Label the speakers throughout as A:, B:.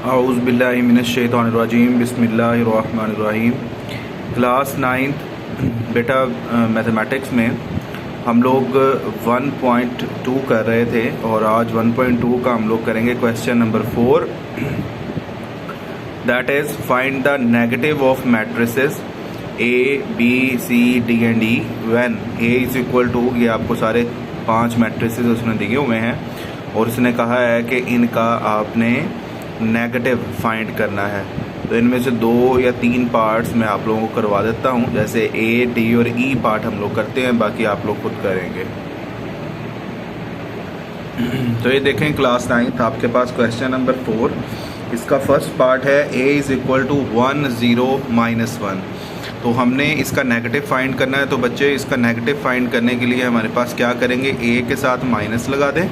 A: औज़ु बिल्लाहि मिनश्शैतानिर्रजीम बिस्मिल्लाहिर्रहमानिर्रहीम। Class 9th बेटा मैथमेटिक्स में हम लोग 1.2 कर रहे थे और आज 1.2 का हम लोग करेंगे question number 4, that is find the negative of matrices A B C D and E when A is equal to, ये आपको सारे 5 मैट्रिसेस उसने दिए हुए हैं और उसने कहा है कि इनका आपने नेगेटिव फाइंड करना है। तो इनमें से 2 या 3 पार्ट्स मैं आप लोगों को करवा देता हूँ, जैसे ए डी और ई पार्ट हम लोग करते हैं, बाकी आप लोग खुद करेंगे। तो ये देखें क्लास 9th आपके पास क्वेश्चन नंबर 4, इसका फर्स्ट पार्ट है ए इज़ इक्वल टू 1 0 -1। तो हमने इसका नेगेटिव फाइंड करना है। तो बच्चे इसका नेगेटिव फाइंड करने के लिए हमारे पास क्या करेंगे, ए के साथ माइनस लगा दें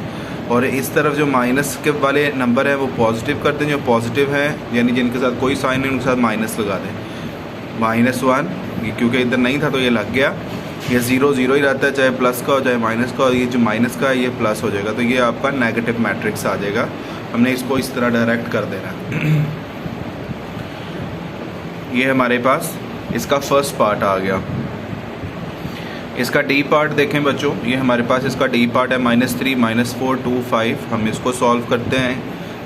A: और इस तरफ जो माइनस के वाले नंबर है वो पॉजिटिव कर दें, जो पॉजिटिव हैं यानी जिनके साथ कोई साइन नहीं उनके साथ माइनस लगा दें। -1 क्योंकि इधर नहीं था तो ये लग गया, ये 0 0 ही रहता है, चाहे प्लस का हो चाहे माइनस का हो, ये जो माइनस का है ये प्लस हो जाएगा, तो ये आपका नेगेटिव मैट्रिक्स आ जाएगा। हमने इसको इस तरह डायरेक्ट कर देना। ये हमारे पास इसका फर्स्ट पार्ट आ गया। इसका डी पार्ट देखें बच्चों, ये हमारे पास इसका डी पार्ट है -3 -4 2 5। हम इसको सॉल्व करते हैं,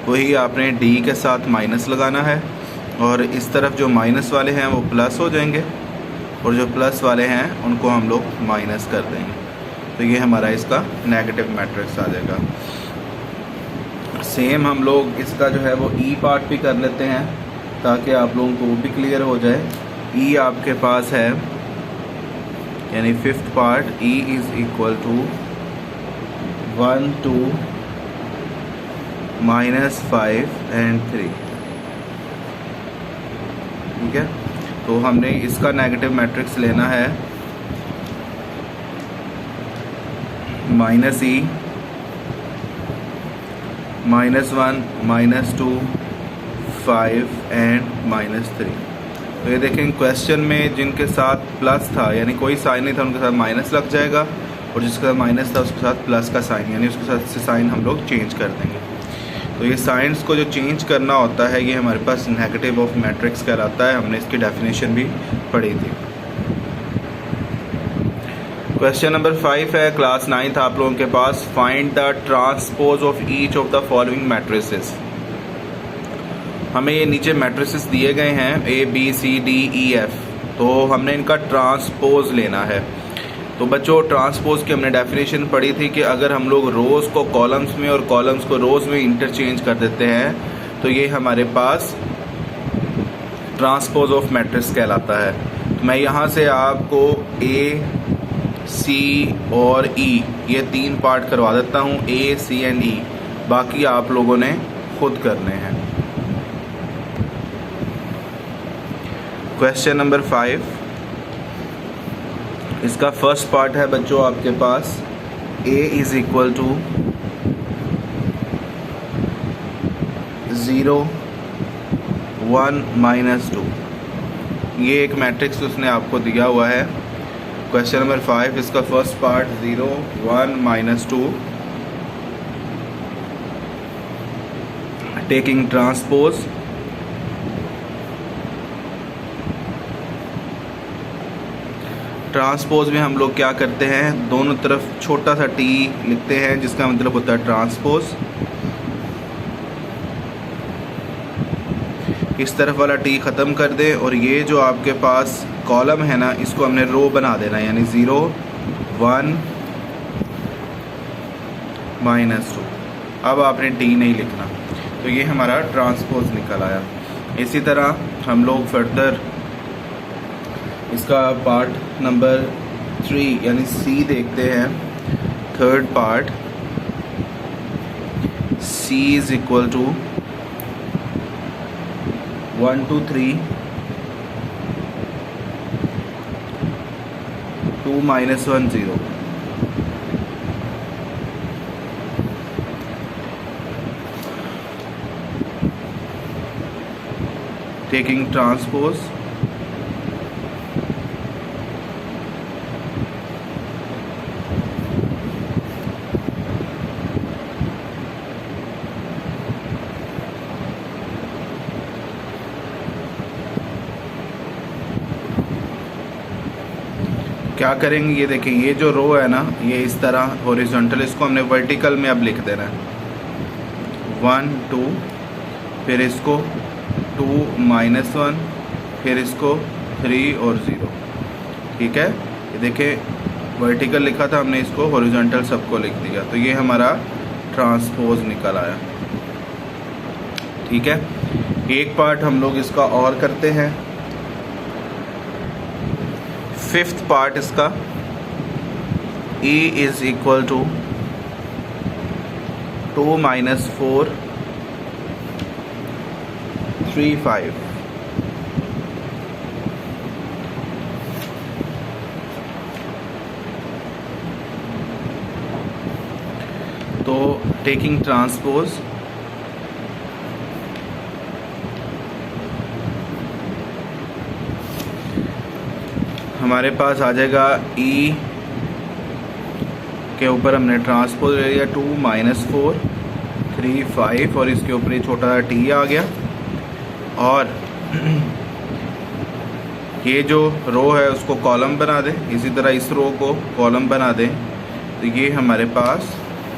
A: वही आपने डी के साथ माइनस लगाना है और इस तरफ जो माइनस वाले हैं वो प्लस हो जाएंगे और जो प्लस वाले हैं उनको हम लोग माइनस कर देंगे। तो ये हमारा इसका नेगेटिव मैट्रिक्स आ जाएगा। सेम हम लोग इसका जो है वो ई पार्ट भी कर लेते हैं ताकि आप लोगों को वो भी क्लियर हो जाए। ई आपके पास है यानी fifth part, E is equal to 1 2 -5 and 3। ठीक है, तो हमने इसका नेगेटिव मैट्रिक्स लेना है -e -1 -2 5 एंड -3। तो ये देखें क्वेश्चन में जिनके साथ प्लस था यानी कोई साइन नहीं था उनके साथ माइनस लग जाएगा और जिसके साथ माइनस था उसके साथ प्लस का साइन, यानी उसके साथ से साइन हम लोग चेंज कर देंगे। तो ये साइंस को जो चेंज करना होता है ये हमारे पास नेगेटिव ऑफ मैट्रिक्स कहलाता है। हमने इसकी डेफिनेशन भी पढ़ी थी। क्वेश्चन नंबर 5 है क्लास 9th आप लोगों के पास, find the transpose of each of the following matrices. हमें ये नीचे मैट्रिसेस दिए गए हैं A B C D E F, तो हमने इनका ट्रांसपोज लेना है। तो बच्चों ट्रांसपोज की हमने डेफिनेशन पढ़ी थी कि अगर हम लोग रोज़ को कॉलम्स में और कॉलम्स को रोज़ में इंटरचेंज कर देते हैं तो ये हमारे पास ट्रांसपोज ऑफ मैट्रिक्स कहलाता है। तो मैं यहाँ से आपको ए सी और ई ये 3 पार्ट करवा देता हूँ, ए सी एंड ई, बाकी आप लोगों ने खुद करने हैं। क्वेश्चन नंबर 5, इसका फर्स्ट पार्ट है बच्चों आपके पास a इज़ इक्वल टू 0 1 -2। ये एक मैट्रिक्स उसने आपको दिया हुआ है। क्वेश्चन नंबर 5 इसका first part 0 1 -2, taking transpose. Transpose में हम लोग क्या करते हैं, दोनों तरफ छोटा सा टी लिखते हैं जिसका मतलब होता है ट्रांसपोज। इस तरफ वाला टी ख़त्म कर दें और ये जो आपके पास कॉलम है ना इसको हमने रो बना देना, यानी 0 1 -2। अब आपने टी नहीं लिखना, तो ये हमारा ट्रांसपोज निकल आया। इसी तरह हम लोग फर्दर इसका पार्ट नंबर 3 यानी सी देखते हैं। Third part C is equal to 1 2 3 2 -1 0। Taking transpose, क्या करेंगे, ये देखिए ये जो रो है ना ये इस तरह हॉरिजॉन्टल, इसको हमने वर्टिकल में अब लिख देना है 1 2, फिर इसको 2 -1, फिर इसको 3 और 0। ठीक है, ये देखिए वर्टिकल लिखा था हमने, इसको हॉरिजॉन्टल सबको लिख दिया, तो ये हमारा ट्रांसपोज निकल आया। ठीक है, एक पार्ट हम लोग इसका और करते हैं, 5th पार्ट इसका E इज इक्वल टू 2 - 4 3 5। तो टेकिंग ट्रांसपोज हमारे पास आ जाएगा E के ऊपर हमने ट्रांसपोज ले लिया 2 - 4 3 5 और इसके ऊपर ये छोटा सा T आ गया, और ये जो रो है उसको कॉलम बना दें, इसी तरह इस रो को कॉलम बना दें, तो ये हमारे पास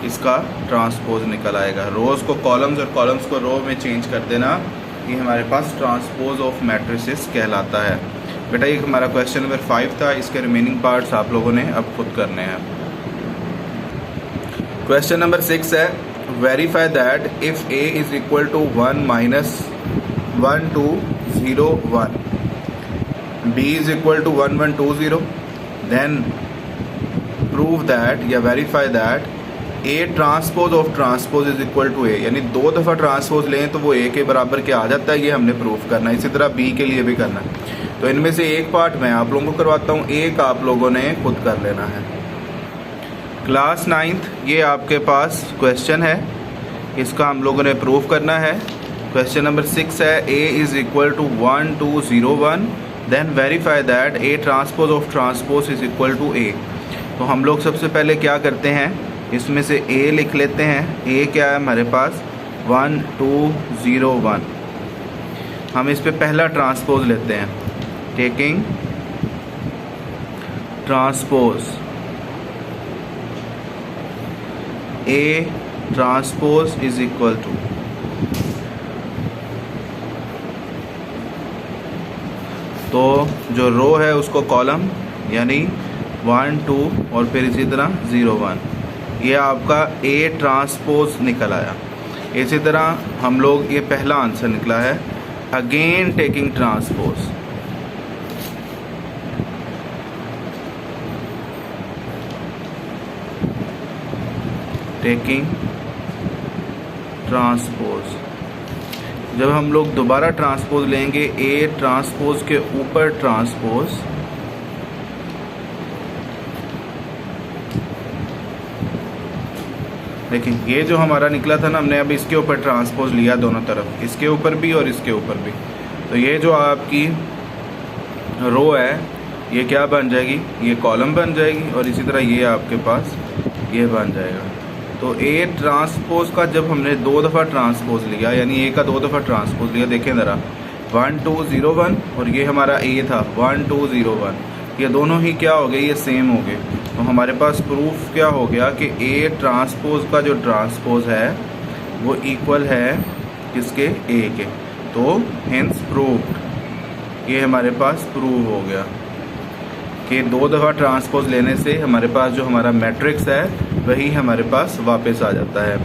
A: इसका ट्रांसपोज निकल आएगा। रोज़ को कॉलम्स और कॉलम्स को रो में चेंज कर देना, ये हमारे पास ट्रांसपोज ऑफ मैट्रिसेस कहलाता है। बेटा ये हमारा क्वेश्चन नंबर 5 था, इसके रिमेनिंग पार्ट्स आप लोगों ने अब खुद करने हैं। क्वेश्चन नंबर 6 है, verify that if A is equal to 1 - 1 2 0 1, B is equal to 1 1 2 0, then prove that या verify that A transpose of transpose is equal to A, यानी 2 दफ़ा ट्रांसपोज लें तो वो A के बराबर क्या आ जाता है, ये हमने प्रूफ करना है। इसी तरह B के लिए भी करना है। तो इनमें से एक पार्ट मैं आप लोगों को करवाता हूँ, एक आप लोगों ने खुद कर लेना है। क्लास 9th ये आपके पास क्वेश्चन है, इसका हम लोगों ने प्रूफ करना है। क्वेश्चन नंबर 6 है, A is equal to 1 2 0 1, then verify that A transpose of transpose is equal to A। तो हम लोग सबसे पहले क्या करते हैं, इसमें से A लिख लेते हैं। A क्या है हमारे पास 1 2 0 1, हम इस पे पहला ट्रांसपोज लेते हैं, taking transpose A transpose is equal to, तो जो रो है उसको कॉलम यानी 1 2 और फिर इसी तरह 0 1, ये आपका A ट्रांसपोज निकल आया। इसी तरह हम लोग ये पहला आंसर निकला है, again taking transpose taking transpose. जब हम लोग दोबारा ट्रांसपोज लेंगे A ट्रांसपोज के ऊपर ट्रांसपोज, देखिए ये जो हमारा निकला था ना, हमने अब इसके ऊपर ट्रांसपोज लिया दोनों तरफ, इसके ऊपर भी और इसके ऊपर भी, तो ये जो आपकी रो है ये क्या बन जाएगी, ये कॉलम बन जाएगी, और इसी तरह ये आपके पास ये बन जाएगा। तो A ट्रांसपोज का जब हमने 2 दफ़ा ट्रांसपोज लिया, यानी A का 2 दफ़ा ट्रांसपोज लिया, देखें ज़रा 1 2 0 1 और ये हमारा A था 1 2 0 1, ये दोनों ही क्या हो गए, ये सेम हो गए। तो हमारे पास प्रूफ क्या हो गया कि A ट्रांसपोज का जो ट्रांसपोज है वो इक्वल है किसके, A के। तो हेंस प्रूव्ड, ये हमारे पास प्रूव हो गया कि 2 दफ़ा ट्रांसपोज लेने से हमारे पास जो हमारा मैट्रिक्स है वही हमारे पास वापस आ जाता है।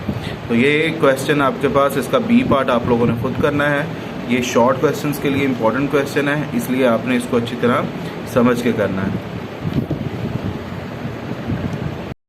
A: तो ये क्वेश्चन आपके पास, इसका B पार्ट आप लोगों ने खुद करना है। ये शॉर्ट क्वेश्चंस के लिए इम्पोर्टेंट क्वेश्चन है, इसलिए आपने इसको अच्छी तरह समझ के करना है।